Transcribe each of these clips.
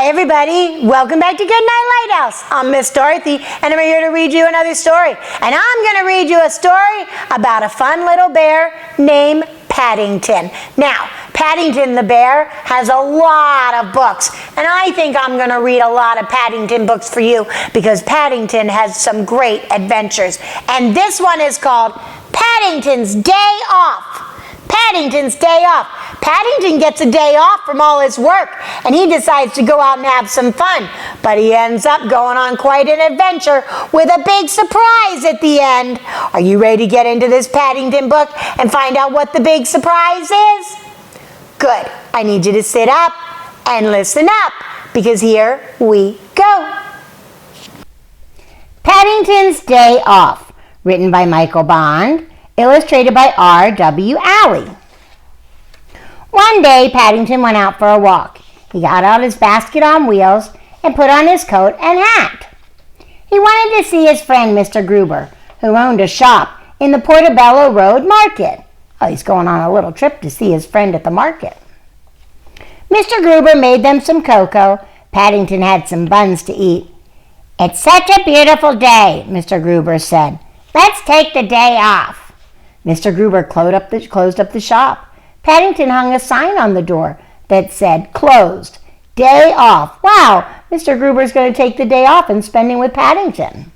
Hi everybody, welcome back to Goodnight Lighthouse. I'm Miss Dorothy and I'm here to read you another story. And I'm going to read you a story about a fun little bear named Paddington. Now, Paddington the bear has a lot of books, and I think I'm going to read a lot of Paddington books for you because Paddington has some great adventures. And this one is called Paddington's Day Off. Paddington's Day Off. Paddington gets a day off from all his work, and he decides to go out and have some fun. But he ends up going on quite an adventure with a big surprise at the end. Are you ready to get into this Paddington book and find out what the big surprise is? Good. I need you to sit up and listen up, because here we go. Paddington's Day Off, written by Micheal Bond, illustrated by R.W. Alley. One day, Paddington went out for a walk. He got out his basket on wheels and put on his coat and hat. He wanted to see his friend Mr. Gruber, who owned a shop in the Portobello Road Market. Oh, he's going on a little trip to see his friend at the market. Mr. Gruber made them some cocoa. Paddington had some buns to eat. "It's such a beautiful day," Mr. Gruber said. "Let's take the day off." Mr. Gruber closed up the shop. Paddington hung a sign on the door that said, "Closed, day off." Wow, Mr. Gruber's going to take the day off and spending with Paddington.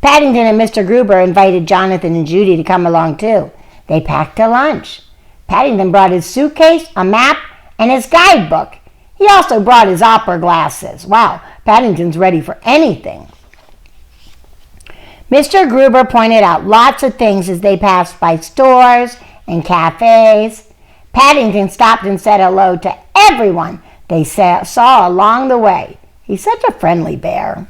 Paddington and Mr. Gruber invited Jonathan and Judy to come along too. They packed a lunch. Paddington brought his suitcase, a map, and his guidebook. He also brought his opera glasses. Wow, Paddington's ready for anything. Mr. Gruber pointed out lots of things as they passed by stores and cafes. Paddington stopped and said hello to everyone they saw along the way. He's such a friendly bear.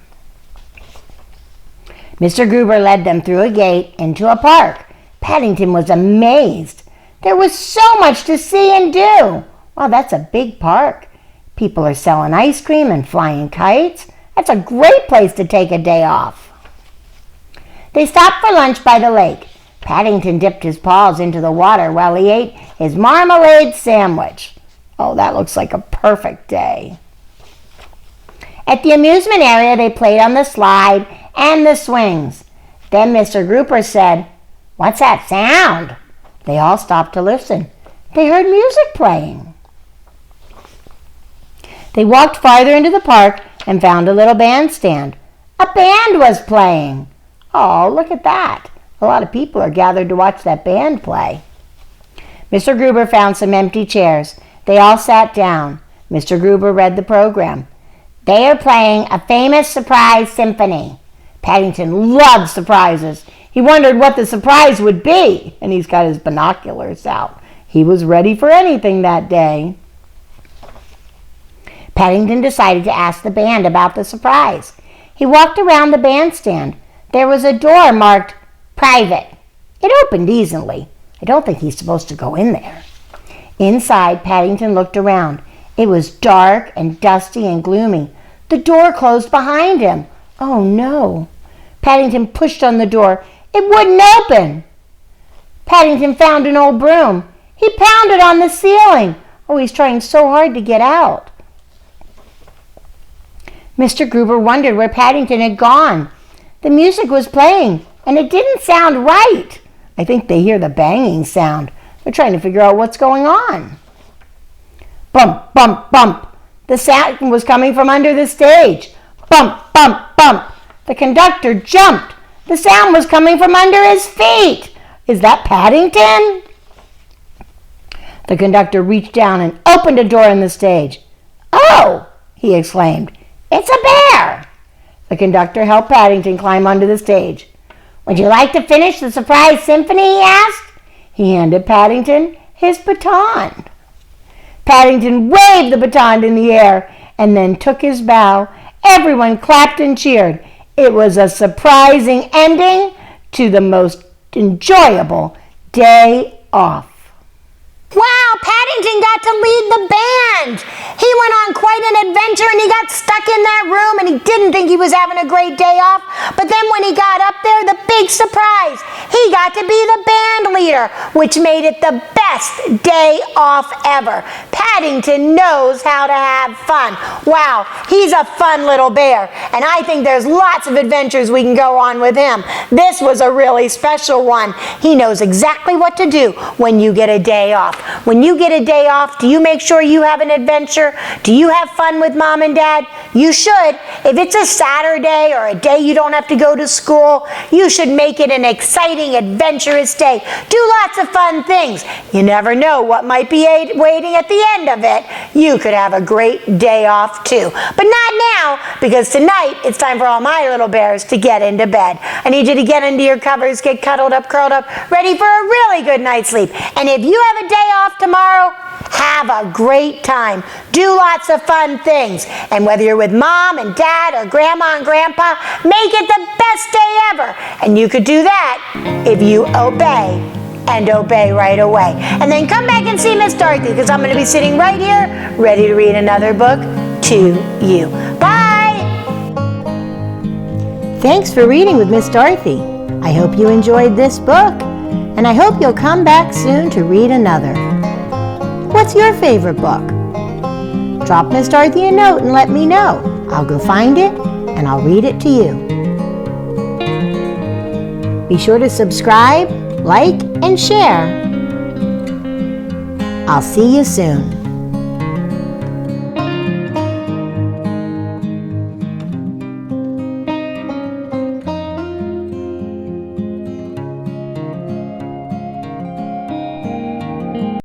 Mr. Gruber led them through a gate into a park. Paddington was amazed. There was so much to see and do. Wow, that's a big park. People are selling ice cream and flying kites. That's a great place to take a day off. They stopped for lunch by the lake. Paddington dipped his paws into the water while he ate his marmalade sandwich. Oh, that looks like a perfect day. At the amusement area, they played on the slide and the swings. Then Mr. Gruber said, "What's that sound?" They all stopped to listen. They heard music playing. They walked farther into the park and found a little bandstand. A band was playing. Oh, look at that. A lot of people are gathered to watch that band play. Mr. Gruber found some empty chairs. They all sat down. Mr. Gruber read the program. "They are playing a famous surprise symphony." Paddington loved surprises. He wondered what the surprise would be, and he's got his binoculars out. He was ready for anything that day. Paddington decided to ask the band about the surprise. He walked around the bandstand. There was a door marked "Private." It opened easily. I don't think he's supposed to go in there. Inside, Paddington looked around. It was dark and dusty and gloomy. The door closed behind him. Oh no. Paddington pushed on the door. It wouldn't open. Paddington found an old broom. He pounded on the ceiling. Oh, he's trying so hard to get out. Mr. Gruber wondered where Paddington had gone. The music was playing, and it didn't sound right. I think they hear the banging sound. They're trying to figure out what's going on. Bump, bump, bump. The sound was coming from under the stage. Bump, bump, bump. The conductor jumped. The sound was coming from under his feet. Is that Paddington? The conductor reached down and opened a door in the stage. "Oh," he exclaimed, "it's a bear." The conductor helped Paddington climb onto the stage. "Would you like to finish the surprise symphony?" he asked. He handed Paddington his baton. Paddington waved the baton in the air and then took his bow. Everyone clapped and cheered. It was a surprising ending to the most enjoyable day off. Wow, Paddington got to lead the band. He went on quite an adventure and he got stuck in that room and he didn't think he was having a great day off. But then when he got up there, the big surprise, he got to be the band leader, which made it the best day off ever. Paddington knows how to have fun. Wow, he's a fun little bear, and I think there's lots of adventures we can go on with him. This was a really special one. He knows exactly what to do when you get a day off. When you get a day off, do you make sure you have an adventure? Do you have fun with Mom and Dad? You should. If it's a Saturday or a day you don't have to go to school, you should make it an exciting, adventurous day. Do lots of fun things. You never know what might be waiting at the end of it. You could have a great day off too. But not now, because tonight it's time for all my little bears to get into bed. I need you to get into your covers, get cuddled up, curled up, ready for a really good night's sleep. And if you have a day off tomorrow, have a great time. Do lots of fun things. And whether you're with Mom and Dad or Grandma and Grandpa, make it the best day ever. And you could do that if you obey, and obey right away. And then come back and see Miss Dorothy, because I'm going to be sitting right here ready to read another book to you. Bye! Thanks for reading with Miss Dorothy. I hope you enjoyed this book, and I hope you'll come back soon to read another. What's your favorite book? Drop Miss Dorothy a note and let me know. I'll go find it and I'll read it to you. Be sure to subscribe, like, and share. I'll see you soon.